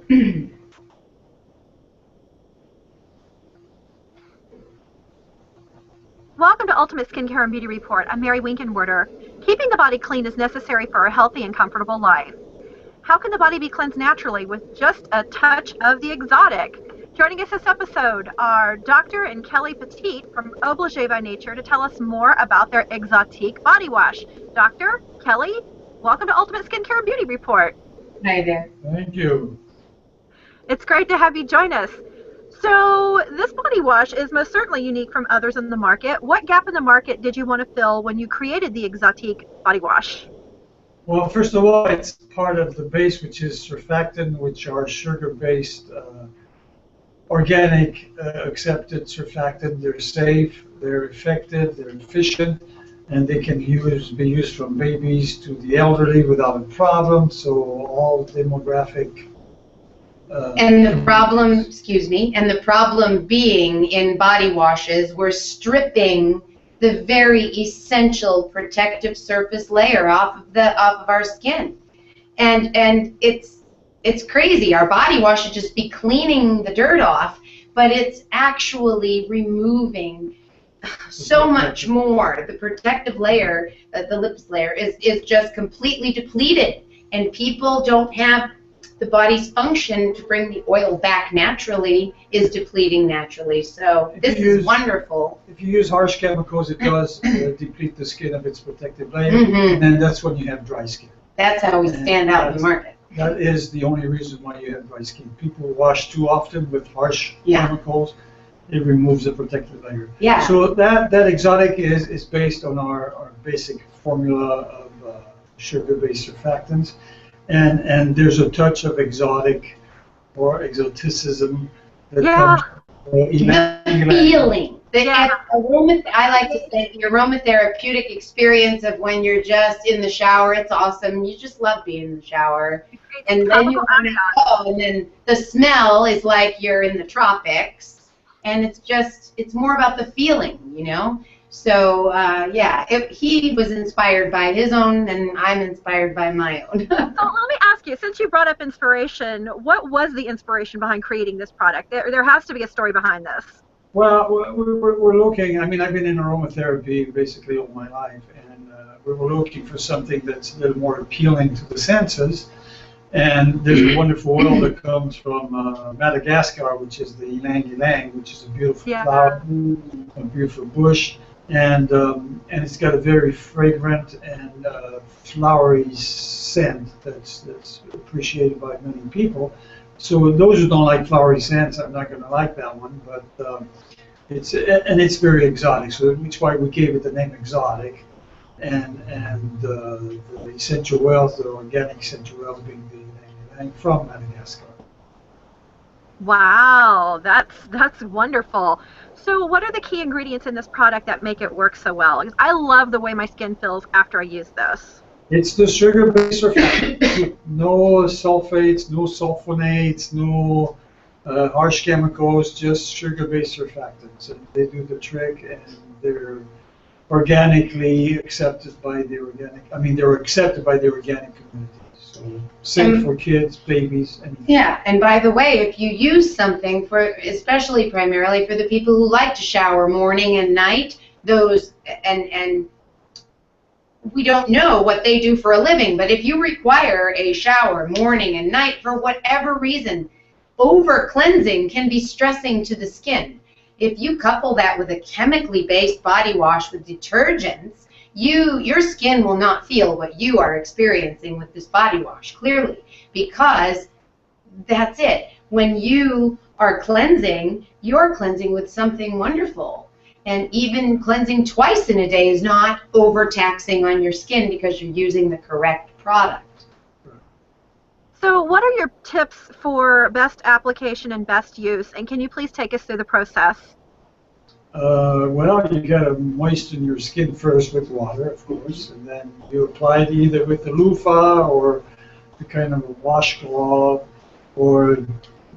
Welcome to Ultimate Skincare and Beauty Report. I'm Mary Winkenwerder. Keeping the body clean is necessary for a healthy and comfortable life. How can the body be cleansed naturally with just a touch of the exotic? Joining us this episode are Dr. and Kelley Petit from OBLIGE by Nature to tell us more about their EXOTIQUE Body Wash. Dr. Kelley, welcome to Ultimate Skincare and Beauty Report. Hi there. Thank you. It's great to have you join us. So this body wash is most certainly unique from others in the market. What gap in the market did you want to fill when you created the EXOTIQUE Body Wash? Well, first of all, it's part of the base, which is surfactant, which are sugar-based, organic, accepted surfactant. They're safe, they're effective, they're efficient, and they can be used from babies to the elderly without a problem. So all demographic. And the problem, and the problem being in body washes, we're stripping the very essential protective surface layer off of our skin, and it's crazy. Our body wash should just be cleaning the dirt off, but it's actually removing so much more. The protective layer, the lips layer, is just completely depleted, and people don't have the body's function to bring the oil back naturally is depleting naturally. So this is wonderful. If you use harsh chemicals, it does deplete the skin of its protective layer, and then that's when you have dry skin. That's how we stand out in the market. That is the only reason why you have dry skin. People wash too often with harsh chemicals. It removes the protective layer. Yeah. So that exotic is based on our basic formula of sugar-based surfactants. And there's a touch of exotic or exoticism that comes from the feeling. I like to say the aromatherapeutic experience of when you're just in the shower. It's awesome. You just love being in the shower. And then you want to go, and then the smell is like you're in the tropics. And it's more about the feeling, you know? So, he was inspired by his own, and I'm inspired by my own. So let me ask you, since you brought up inspiration, what was the inspiration behind creating this product? There has to be a story behind this. Well, we're looking, I mean, I've been in aromatherapy basically all my life, and we were looking for something that's a little more appealing to the senses. And there's a wonderful oil that comes from Madagascar, which is the ylang-ylang, which is a beautiful flower, a beautiful bush. And it's got a very fragrant and flowery scent that's appreciated by many people. So those who don't like flowery scents, I'm not going to like that one. But it's very exotic. So that's why we gave it the name exotic. And the essential oils, the organic essential oils, being the ylang-ylang from Madagascar. Wow, that's wonderful. So what are the key ingredients in this product that make it work so well? Because I love the way my skin feels after I use this. It's the sugar-based surfactant. No sulfates, no sulfonates, no harsh chemicals, just sugar-based surfactants. And they do the trick, and they're organically accepted by the organic. I mean, they're accepted by the organic community. So safe for kids, babies, and and by the way, if you use something especially primarily for the people who like to shower morning and night, and we don't know what they do for a living, but if you require a shower morning and night for whatever reason, over cleansing can be stressing to the skin. If you couple that with a chemically based body wash with detergents, your skin will not feel what you are experiencing with this body wash, clearly, because that's it. When you are cleansing, you're cleansing with something wonderful. And even cleansing twice in a day is not overtaxing on your skin because you're using the correct product. So what are your tips for best application and best use? And can you please take us through the process? Well, you got to moisten your skin first with water, of course, and then you apply it either with the loofah or the kind of a washcloth or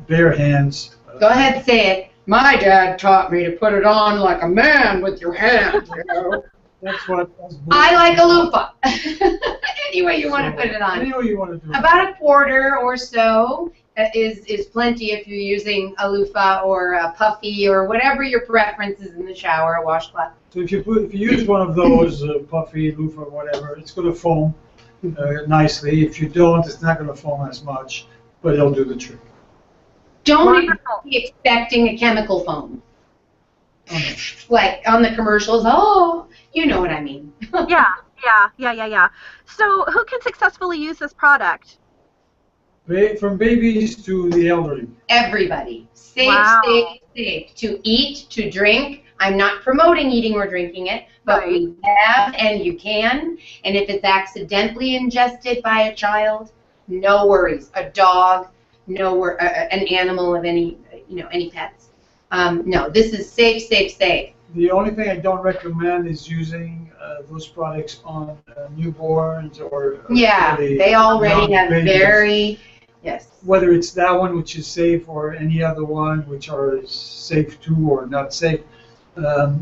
bare hands. Go ahead and say it. My dad taught me to put it on like a man with your hands, you know. That's what I like a loofah. Any way you want to put it on. Any way you want to do it. About a quarter or so. is plenty if you're using a loofah or a puffy or whatever your preference is in the shower, a washcloth. So if you use one of those, puffy, loofah, whatever, it's going to foam nicely. If you don't, it's not going to foam as much, but it'll do the trick. Don't be expecting a chemical foam. Like on the commercials, oh, you know what I mean. Yeah. So who can successfully use this product? From babies to the elderly. Everybody. Safe to eat, to drink. I'm not promoting eating or drinking it, but we have and you can. And if it's accidentally ingested by a child, no worries. A dog, an animal of any pets. No, this is safe. The only thing I don't recommend is using those products on newborns or they already have babies. Whether it's that one which is safe or any other one which are safe too or not safe,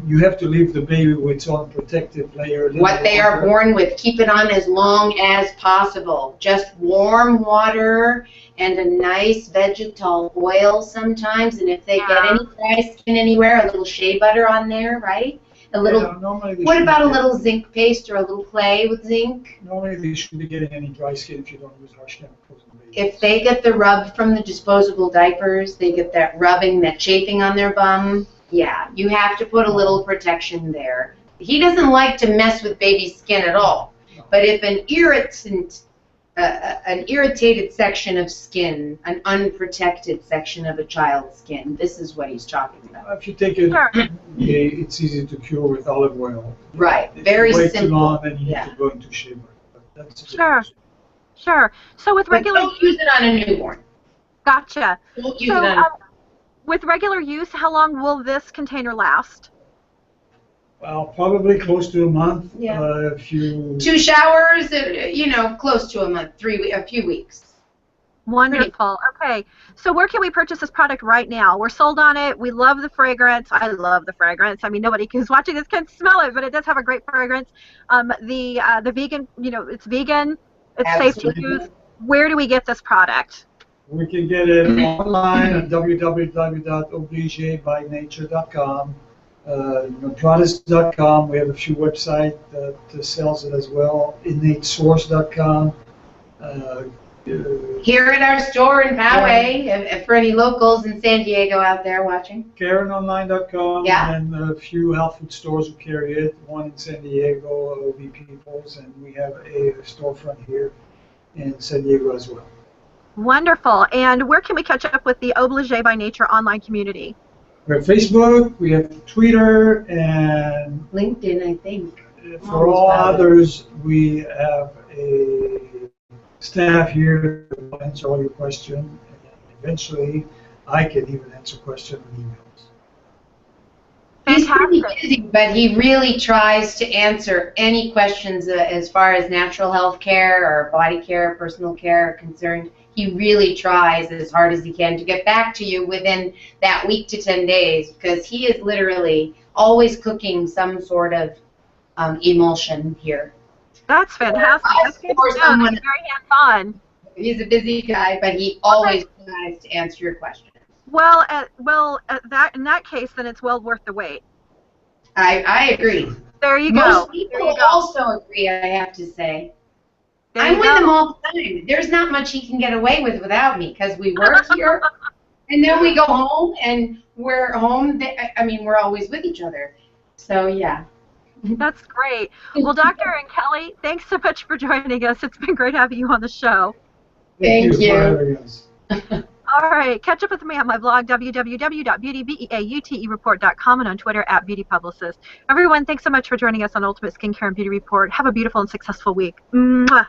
you have to leave the baby with its own protective layer. What they are born with, keep it on as long as possible. Just warm water and a nice vegetal oil sometimes, and if they get any dry skin anywhere, a little shea butter on there, right? A little. What about a little zinc paste or a little clay with zinc? Normally they shouldn't be getting any dry skin if you don't use harsh chemicals on babies. If they get the rub from the disposable diapers, they get that rubbing, that chafing on their bum. Yeah, you have to put a little protection there. He doesn't like to mess with baby skin at all. But if an irritated section of skin, an unprotected section of a child's skin, this is what he's talking about. If you take it, it's easy to cure with olive oil. Right, If very you wait simple. too long, then you need to go into shea butter. But that's Sure. So with regular, don't use it on a newborn. Gotcha. Don't use it on. With regular use, how long will this container last? Well, probably close to a month. Yeah. If you 2 showers, close to a month, a few weeks. Wonderful. Okay. So where can we purchase this product right now? We're sold on it. We love the fragrance. I love the fragrance. I mean, nobody who's watching this can smell it, but it does have a great fragrance. The vegan, it's vegan. It's Absolutely. safe to use. Where do we get this product? We can get it online at www.obligebynature.com. Products.com. We have a few websites that sells it as well. InnateSource.com. Here at our store in Poway, for any locals in San Diego out there watching. KarenOnline.com. Yeah. And a few health food stores who carry it. One in San Diego, OB Peoples, and we have a storefront here in San Diego as well. Wonderful. And where can we catch up with the Oblige by Nature online community? We have Facebook, we have Twitter, and LinkedIn, I think. For all others, we have a staff here to answer all your questions. And eventually, I can even answer questions in emails. He's pretty busy, but he really tries to answer any questions as far as natural health care or body care, personal care are concerned. He really tries as hard as he can to get back to you within that week to 10 days because he is literally always cooking some sort of emulsion here. That's fantastic. That's good to know. He's very hands-on. He's a busy guy, but he always tries to answer your questions. Well, in that case, then it's well worth the wait. I agree. There you go. Most people also agree, I have to say. I'm with him all the time. There's not much he can get away with without me because we work here, and then we go home, and we're home. We're always with each other. So, yeah. That's great. Well, Dr. and Kelley, thanks so much for joining us. It's been great having you on the show. Thank you. All right. Catch up with me on my blog, www.beautyreport.com, and on Twitter @BeautyPublicist. Everyone, thanks so much for joining us on Ultimate Skincare and Beauty Report. Have a beautiful and successful week. Mwah.